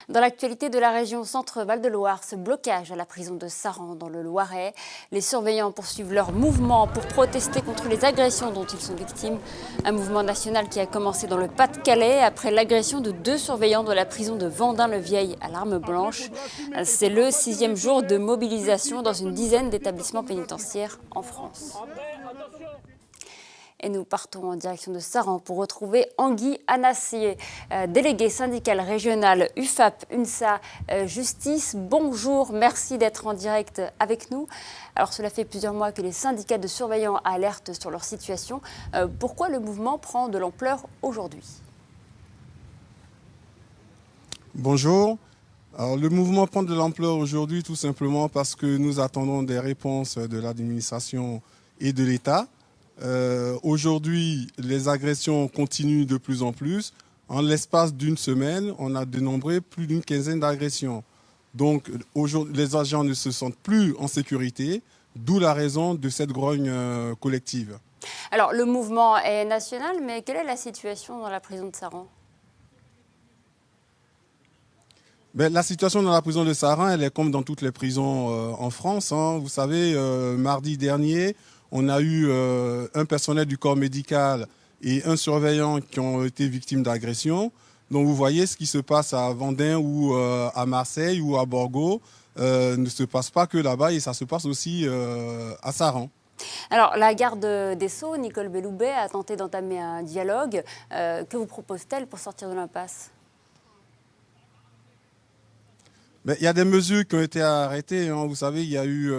Dans l'actualité de la région Centre-Val de Loire, ce blocage à la prison de Saran dans le Loiret. Les surveillants poursuivent leur mouvement pour protester contre les agressions dont ils sont victimes. Un mouvement national qui a commencé dans le Pas-de-Calais après l'agression de 2 surveillants de la prison de Vendin-le-Vieil à l'Arme Blanche. C'est le 6e jour de mobilisation dans une dizaine d'établissements pénitentiaires en France. Et nous partons en direction de Saran pour retrouver Anguy Anassier, délégué syndical régional UFAP-UNSA Justice. Bonjour, merci d'être en direct avec nous. Alors cela fait plusieurs mois que les syndicats de surveillants alertent sur leur situation. Pourquoi le mouvement prend de l'ampleur aujourd'hui ? Bonjour. Alors, le mouvement prend de l'ampleur aujourd'hui tout simplement parce que nous attendons des réponses de l'administration et de l'État. Aujourd'hui, les agressions continuent de plus en plus. En l'espace d'une semaine, on a dénombré plus d'une quinzaine d'agressions. Donc, aujourd'hui, les agents ne se sentent plus en sécurité, d'où la raison de cette grogne collective. Alors, le mouvement est national, mais quelle est la situation dans la prison de Saran ? La situation dans la prison de Saran, elle est comme dans toutes les prisons en France. Vous savez, mardi dernier, on a eu un personnel du corps médical et un surveillant qui ont été victimes d'agressions. Donc vous voyez ce qui se passe à Vendin ou à Marseille ou à Borgo ne se passe pas que là-bas et ça se passe aussi à Saran. Alors, la garde des Sceaux, Nicole Belloubet, a tenté d'entamer un dialogue. Que vous propose-t-elle pour sortir de l'impasse ? Il y a des mesures qui ont été arrêtées. Vous savez, il y a eu,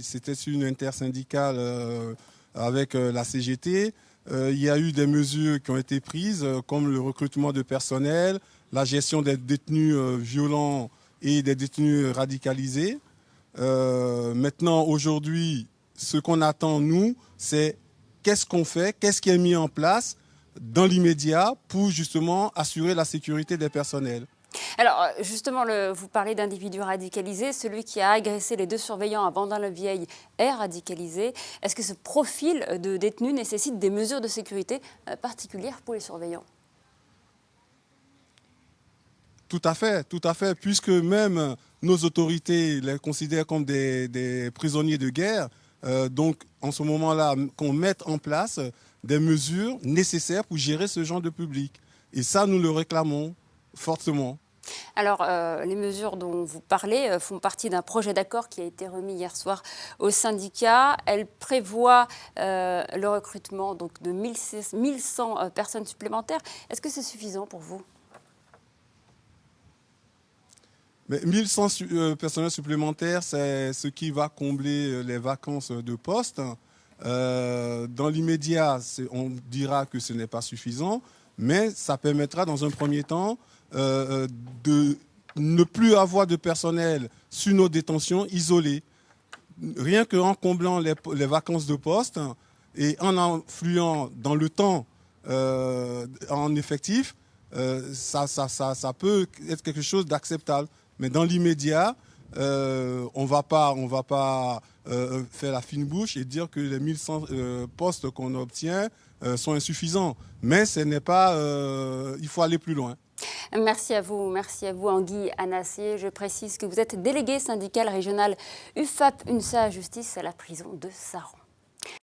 c'était une intersyndicale avec la CGT. Il y a eu des mesures qui ont été prises, comme le recrutement de personnel, la gestion des détenus violents et des détenus radicalisés. Maintenant, aujourd'hui, ce qu'on attend, nous, c'est qu'est-ce qu'on fait, qu'est-ce qui est mis en place dans l'immédiat pour justement assurer la sécurité des personnels. Alors, justement, vous parlez d'individus radicalisés. Celui qui a agressé les 2 surveillants à Vendin-le-Vieil est radicalisé. Est-ce que ce profil de détenu nécessite des mesures de sécurité particulières pour les surveillants ? Tout à fait, puisque même nos autorités les considèrent comme des prisonniers de guerre. Donc, en ce moment-là, qu'on mette en place des mesures nécessaires pour gérer ce genre de public. Et ça, nous le réclamons fortement. Alors, les mesures dont vous parlez font partie d'un projet d'accord qui a été remis hier soir au syndicat. Elles prévoient le recrutement donc, de 1100 personnes supplémentaires. Est-ce que c'est suffisant pour vous ? Mais 1100 personnels supplémentaires, c'est ce qui va combler les vacances de poste. Dans l'immédiat, on dira que ce n'est pas suffisant, mais ça permettra dans un premier temps de ne plus avoir de personnel sur nos détentions isolées. Rien qu'en comblant les vacances de poste et en influant dans le temps en effectif, ça peut être quelque chose d'acceptable. Mais dans l'immédiat, on va pas faire la fine bouche et dire que les 1100 postes qu'on obtient sont insuffisants. Mais ce n'est pas, il faut aller plus loin. Merci à vous Anguy Anassier. Je précise que vous êtes délégué syndical régional UFAP-UNSA Justice à la prison de Saran.